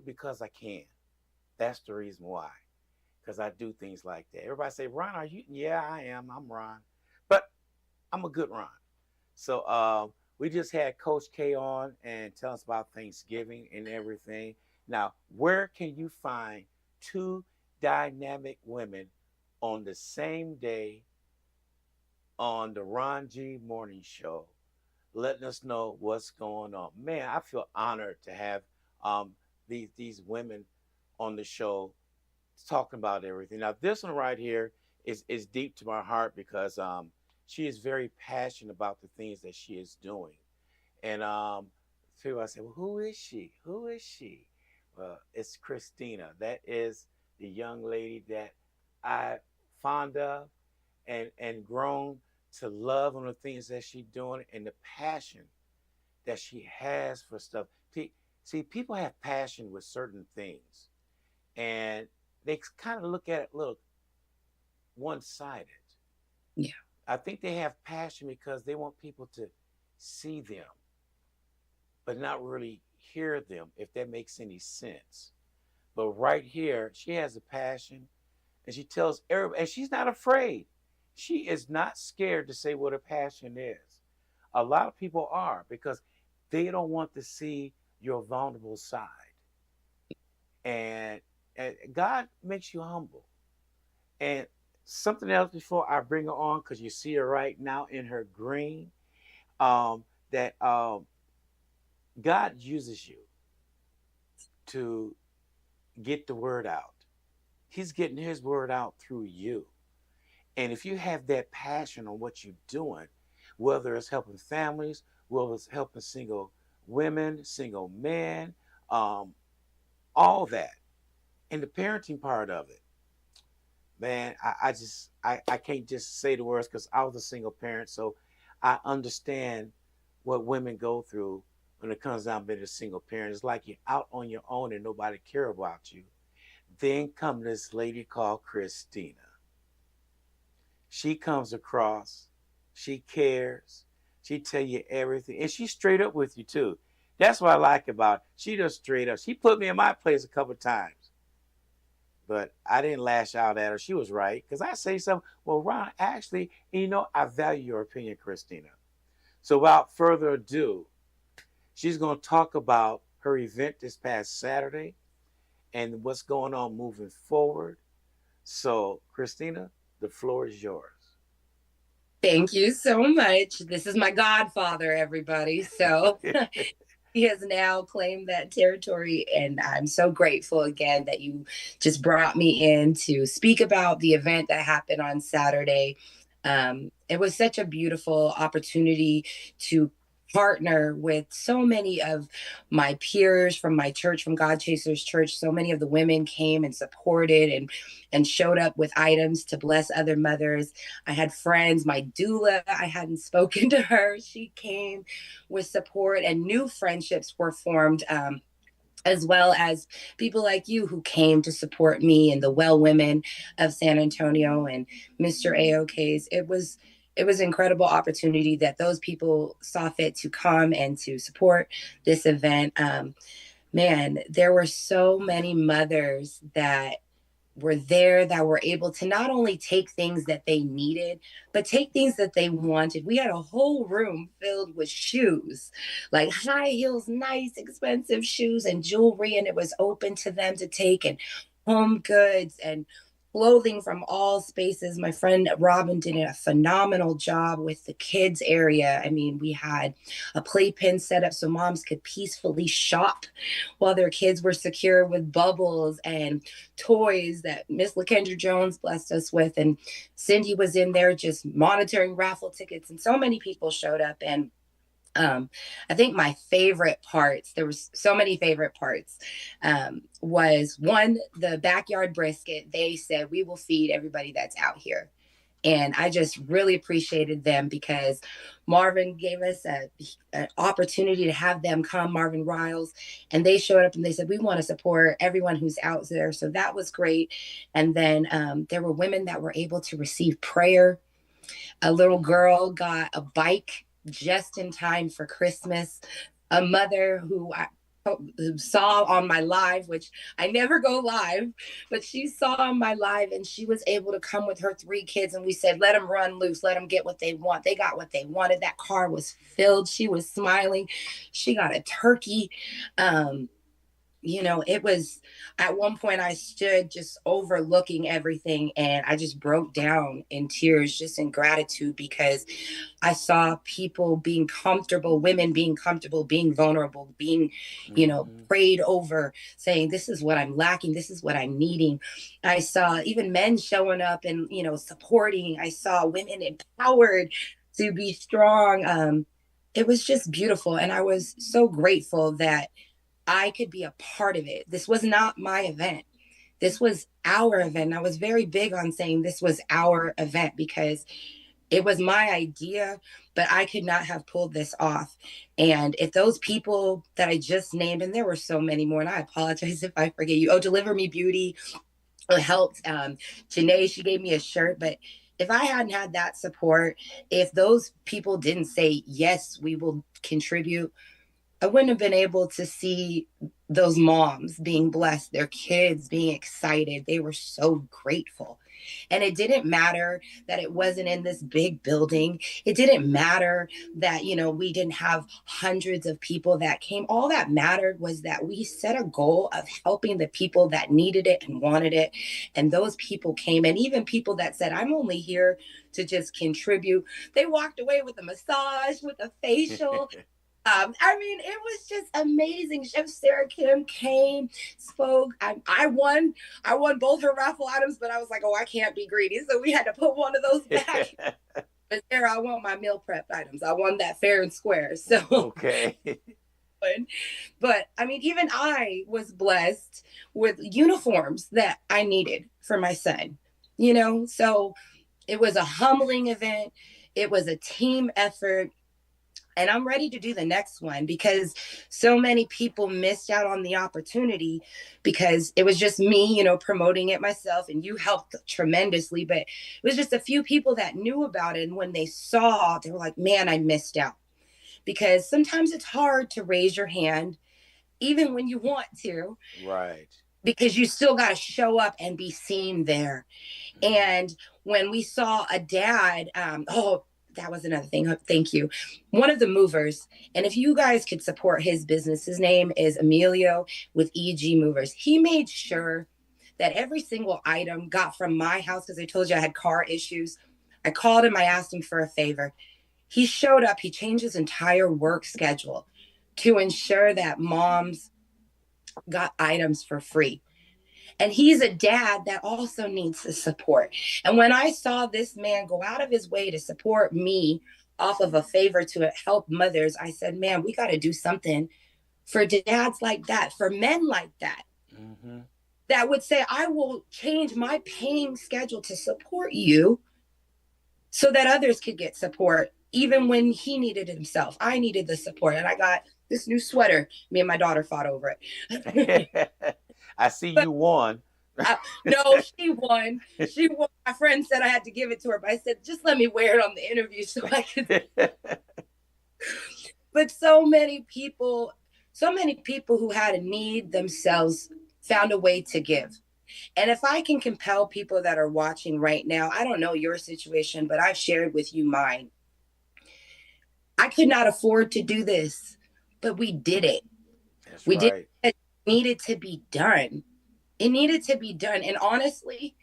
because I can. That's the reason why. Because I do things like that. Everybody say, Ron, are you? Yeah, I am. I'm Ron. But I'm a good Ron. So we just had Coach K on and tell us about Thanksgiving and everything. Now, where can you find two dynamic women on the same day on the Ron G Morning Show, letting us know what's going on? Man, I feel honored to have um, these women on the show talking about everything. Now, this one right here is deep to my heart because she is very passionate about the things that she is doing. And people I say, well, who is she? Who is she? Well, it's Kristina. That is the young lady that I fond of and grown to love on the things that she's doing and the passion that she has for stuff. See, people have passion with certain things, and they kind of look at it, look, one-sided. Yeah. I think they have passion because they want people to see them, but not really hear them, if that makes any sense. But right here, she has a passion, and she tells everybody, and she's not afraid. She is not scared to say what her passion is. A lot of people are because they don't want to see your vulnerable side. And God makes you humble. And something else before I bring her on, because you see her right now in her green, that God uses you to get the word out. He's getting his word out through you. And if you have that passion on what you're doing, whether it's helping families, whether it's helping single women, single men, um, all that, and the parenting part of it, man, I can't just say the words because I was a single parent, so I understand what women go through when it comes down to being a single parent. It's like you're out on your own and nobody care about you. Then come this lady called Kristina. She comes across, she cares, she tell you everything, and she's straight up with you too. That's what I like about her. She just straight up. She put me in my place a couple of times, but I didn't lash out at her. She was right because I say something. Well, Ron, actually, I value your opinion, Kristina. So without further ado, she's going to talk about her event this past Saturday and what's going on moving forward. So, Kristina, the floor is yours. Thank you so much. This is my godfather, everybody. So he has now claimed that territory. And I'm so grateful again that you just brought me in to speak about the event that happened on Saturday. It was such a beautiful opportunity to partner with so many of my peers from my church, from God Chasers Church. So many of the women came and supported and showed up with items to bless other mothers. I had friends, my doula, I hadn't spoken to her. She came with support, and new friendships were formed. As well as people like you who came to support me and the well women of San Antonio and Mr. AOK's. It was an incredible opportunity that those people saw fit to come and to support this event. Man, there were so many mothers that were there that were able to not only take things that they needed, but take things that they wanted. We had a whole room filled with shoes, like high heels, nice, expensive shoes and jewelry, and it was open to them to take, and home goods and clothing from all spaces. My friend Robin did a phenomenal job with the kids area. I mean, we had a playpen set up so moms could peacefully shop while their kids were secure with bubbles and toys that Miss LaKendra Jones blessed us with. And Cindy was in there just monitoring raffle tickets, and so many people showed up. And I think my favorite parts, there was so many favorite parts, was one, the backyard brisket. They said, we will feed everybody that's out here. And I just really appreciated them because Marvin gave us an opportunity to have them come, Marvin Riles, and they showed up and they said, we want to support everyone who's out there. So that was great. And then there were women that were able to receive prayer. A little girl got a bike just in time for Christmas. A mother who who saw on my live, which I never go live, but she saw on my live and she was able to come with her 3 kids. And we said, let them run loose, let them get what they want. They got what they wanted. That car was filled. She was smiling. She got a turkey. It was, at one point I stood just overlooking everything and I just broke down in tears, just in gratitude, because I saw people being comfortable, women being comfortable, being vulnerable, being, prayed over, saying, this is what I'm lacking. This is what I'm needing. I saw even men showing up and, supporting. I saw women empowered to be strong. It was just beautiful. And I was so grateful that I could be a part of it. This was not my event. This was our event. I was very big on saying this was our event because it was my idea, but I could not have pulled this off. And if those people that I just named, and there were so many more, and I apologize if I forget you. Oh, Deliver Me Beauty helped. Janae, she gave me a shirt, but if I hadn't had that support, if those people didn't say, yes, we will contribute, I wouldn't have been able to see those moms being blessed, their kids being excited. They were so grateful. And it didn't matter that it wasn't in this big building. It didn't matter that, we didn't have hundreds of people that came. All that mattered was that we set a goal of helping the people that needed it and wanted it. And those people came. And even people that said, I'm only here to just contribute. They walked away with a massage, with a facial. It was just amazing. Chef Sarah Kim came, spoke. I won. I won both her raffle items, but I was like, oh, I can't be greedy. So we had to put one of those back. But Sarah, I want my meal prep items. I won that fair and square. So okay. But even I was blessed with uniforms that I needed for my son. So it was a humbling event. It was a team effort. And I'm ready to do the next one because so many people missed out on the opportunity because it was just me, promoting it myself, and you helped tremendously. But it was just a few people that knew about it. And when they saw, they were like, man, I missed out. Because sometimes it's hard to raise your hand, even when you want to. Right. Because you still got to show up and be seen there. Mm-hmm. And when we saw a dad, that was another thing. Thank you. One of the movers. And if you guys could support his business, his name is Emilio with EG Movers. He made sure that every single item got from my house because I told you I had car issues. I called him. I asked him for a favor. He showed up. He changed his entire work schedule to ensure that moms got items for free. And he's a dad that also needs the support. And when I saw this man go out of his way to support me off of a favor to help mothers, I said, man, we got to do something for dads like that, for men like that, mm-hmm. that would say, I will change my paying schedule to support you so that others could get support. Even when he needed it himself, I needed the support. And I got this new sweater. Me and my daughter fought over it. I see you won. No, she won. She won. My friend said I had to give it to her, but I said, just let me wear it on the interview so I could. But so many people who had a need themselves found a way to give. And if I can compel people that are watching right now, I don't know your situation, but I've shared with you mine. I could not afford to do this, but we did it. That's we right. did it. It needed to be done. It needed to be done. And honestly,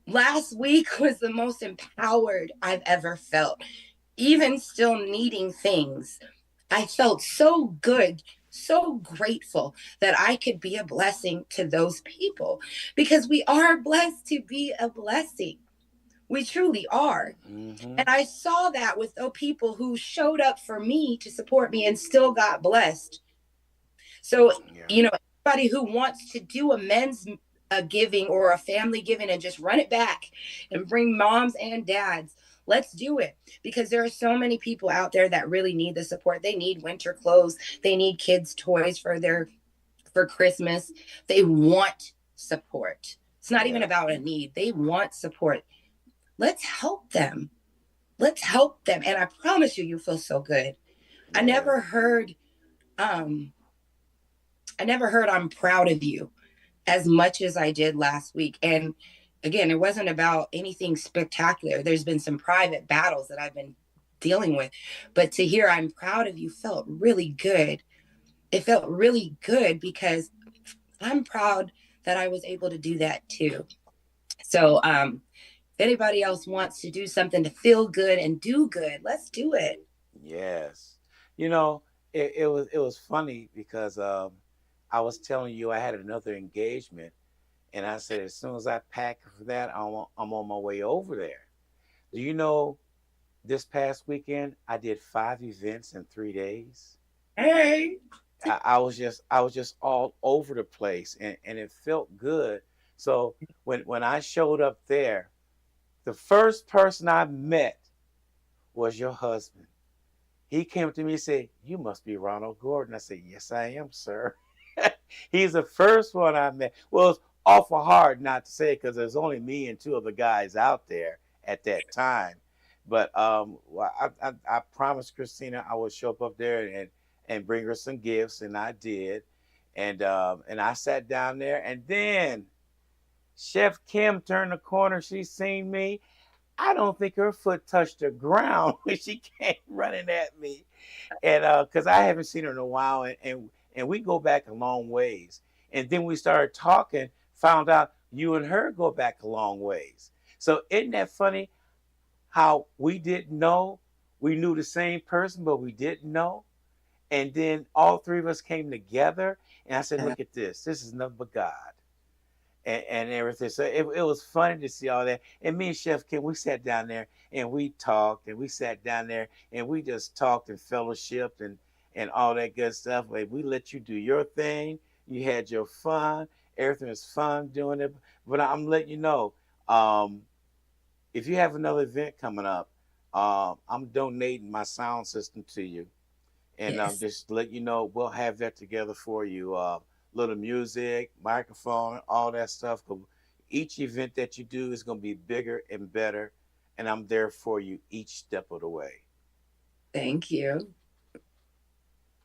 last week was the most empowered I've ever felt. Even still needing things, I felt so good, so grateful that I could be a blessing to those people because we are blessed to be a blessing. We truly are. Mm-hmm. And I saw that with those people who showed up for me to support me and still got blessed. So, anybody who wants to do a men's giving or a family giving and just run it back and bring moms and dads, let's do it. Because there are so many people out there that really need the support. They need winter clothes. They need kids' toys for Christmas. They want support. It's not even about a need. They want support. Let's help them. Let's help them. And I promise you, you feel so good. I never heard I never heard I'm proud of you as much as I did last week. And again, it wasn't about anything spectacular. There's been some private battles that I've been dealing with, but to hear I'm proud of you felt really good. It felt really good because I'm proud that I was able to do that too. So, if anybody else wants to do something to feel good and do good, let's do it. Yes. You know, it was funny because I was telling you I had another engagement, and I said as soon as I pack for that, I'm on my way over there. Do you know this past weekend I did 5 events in 3 days? Hey. I was just all over the place, and it felt good. So when I showed up there, the first person I met was your husband. He came up to me and said, "You must be Ronald Gordon." I said, "Yes, I am, sir." He's the first one I met. Well, it's awful hard not to say because there's only me and two other guys out there at that time. But well, I promised Kristina I would show up there and bring her some gifts, and I did. And I sat down there, and then Chef Kim turned the corner. She seen me. I don't think her foot touched the ground when she came running at me, and because I haven't seen her in a while, and we go back a long ways. And then we started talking, found out you and her go back a long ways. So isn't that funny how we didn't know we knew the same person, but we didn't know, and then all three of us came together, and I said, Uh, "Look at this. This is nothing but God." And everything. So it was funny to see all that. And me and Chef Kim, we sat down there and we talked, and we sat down there and we just talked and fellowshipped and all that good stuff. Like, we let you do your thing. You had your fun. Everything was fun doing it. But I'm letting you know, um, if you have another event coming up, I'm donating my sound system to you, and yes. just to let you know, we'll have that together for you. Little music, microphone, all that stuff. Each event that you do is going to be bigger and better, and I'm there for you each step of the way. Thank you.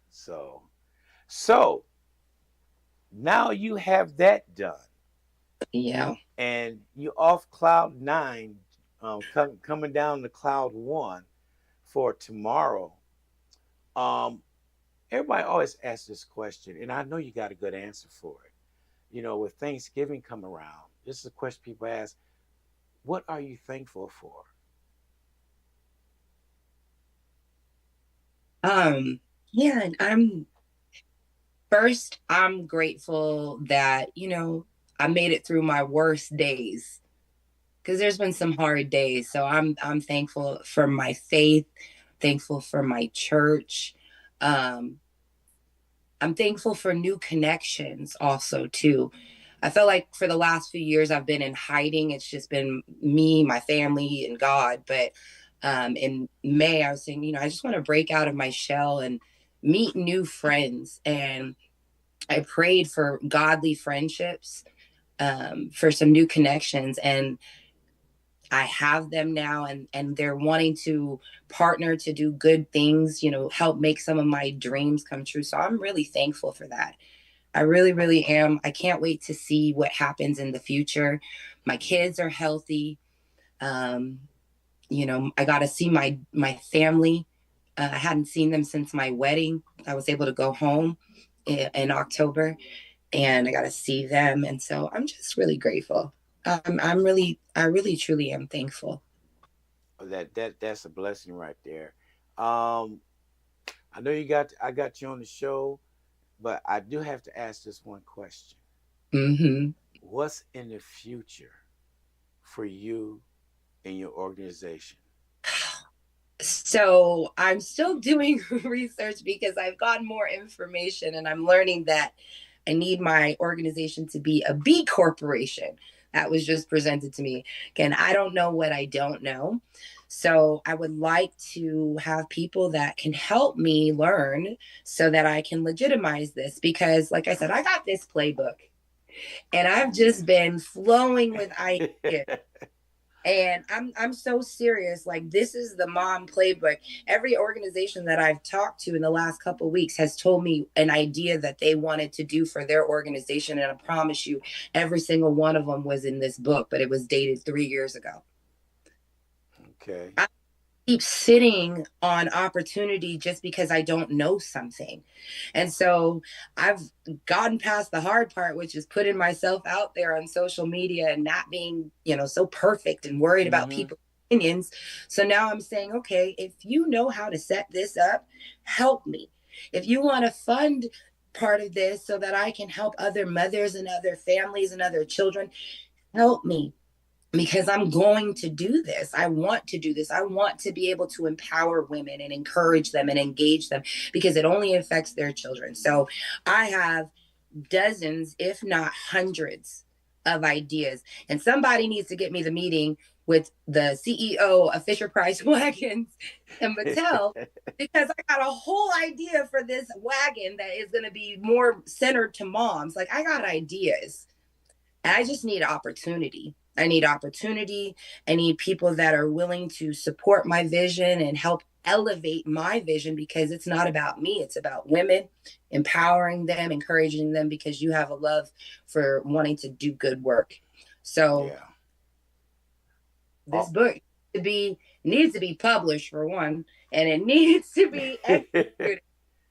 So, so now you have that done, Yeah. and you off cloud nine, coming down to cloud one for tomorrow. Um, Everybody always asks this question, and I know you got a good answer for it. With Thanksgiving come around, this is a question people ask: what are you thankful for? Um, yeah, and I'm grateful that, I made it through my worst days because there's been some hard days. So I'm thankful for my faith, thankful for my church. Um, I'm thankful for new connections also too. I felt like for the last few years I've been in hiding. It's just been me, my family, and God. But in May, I was saying, I just want to break out of my shell and meet new friends. And I prayed for godly friendships, for some new connections. And I have them now, and they're wanting to partner to do good things, help make some of my dreams come true. So I'm really thankful for that. I really, really am. I can't wait to see what happens in the future. My kids are healthy. Um, I got to see my family. I hadn't seen them since my wedding. I was able to go home in October, and I got to see them, and so I'm just really grateful. I really, truly am thankful. That's a blessing right there. Um, I know I got you on the show, but I do have to ask this one question: Hmm. what's in the future for you and your organization? So I'm still doing research because I've gotten more information, and I'm learning that I need my organization to be a B corporation. That was just presented to me. Again, I don't know what I don't know. So I would like to have people that can help me learn so that I can legitimize this because, like I said, I got this playbook and I've just been flowing with ideas. And I'm so serious. Like, this is the mom playbook. Every organization that I've talked to in the last couple of weeks has told me an idea that they wanted to do for their organization. And I promise you, every single one of them was in this book, but it was dated 3 years ago. Okay. I keep sitting on opportunity just because I don't know something. And so I've gotten past the hard part, which is putting myself out there on social media and not being, so perfect and worried about Mm-hmm. people's opinions. So now I'm saying, okay, if you know how to set this up, help me. If you want to fund part of this so that I can help other mothers and other families and other children, help me, because I'm going to do this. I want to do this. I want to be able to empower women and encourage them and engage them, because it only affects their children. So I have dozens, if not hundreds, of ideas. And somebody needs to get me the meeting with the CEO of Fisher Price Wagons and Mattel, because I got a whole idea for this wagon that is going to be more centered to moms. Like, I got ideas. And I just need opportunity. I need opportunity. I need people that are willing to support my vision and help elevate my vision, because it's not about me. It's about women, empowering them, encouraging them, because you have a love for wanting to do good work. So Yeah. this Oh. book needs to be published, for one, and it needs to be executed,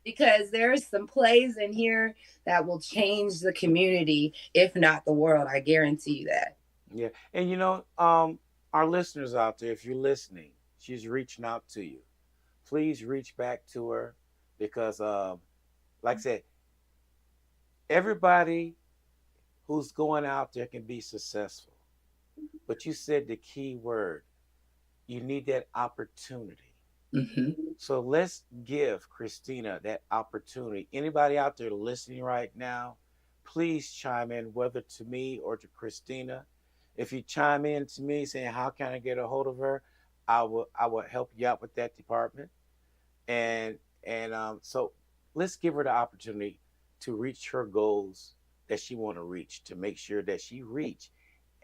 because there's some plays in here that will change the community, if not the world. I guarantee you that. Yeah. And our listeners out there, if you're listening, she's reaching out to you. Please reach back to her because, like I said, everybody who's going out there can be successful. But you said the key word. You need that opportunity. Mm-hmm. So let's give Kristina that opportunity. Anybody out there listening right now, please chime in, whether to me or to Kristina. If you chime in to me saying how can I get a hold of her, I will help you out with that department. And so let's give her the opportunity to reach her goals that she want to reach, to make sure that she reach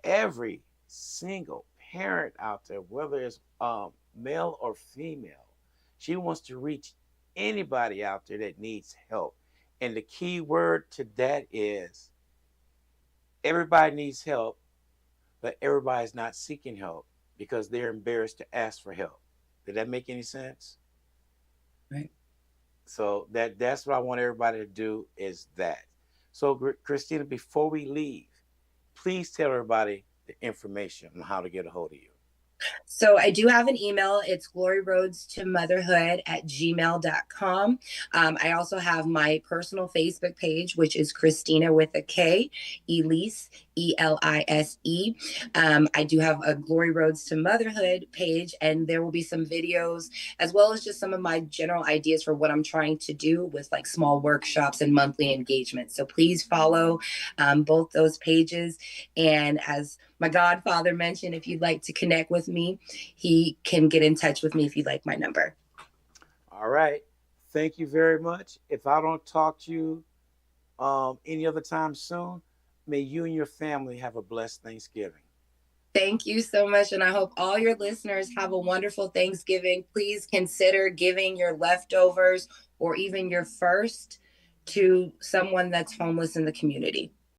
every single parent out there, whether it's male or female. She wants to reach anybody out there that needs help. And the key word to that is everybody needs help, but everybody's not seeking help because they're embarrassed to ask for help. Did that make any sense? Right. So that's what I want everybody to do is that. So Kristina, before we leave, please tell everybody the information on how to get a hold of you. So I do have an email. It's gloryroadstomotherhood@gmail.com. I also have my personal Facebook page, which is Kristina with a K, Elise, Elise. I do have a Glory Roads to Motherhood page, and there will be some videos, as well as just some of my general ideas for what I'm trying to do with like small workshops and monthly engagements. So please follow both those pages. And as my godfather mentioned, if you'd like to connect with me, he can get in touch with me if you'd like my number. All right. Thank you very much. If I don't talk to you any other time soon, may you and your family have a blessed Thanksgiving. Thank you so much. And I hope all your listeners have a wonderful Thanksgiving. Please consider giving your leftovers or even your first to someone that's homeless in the community.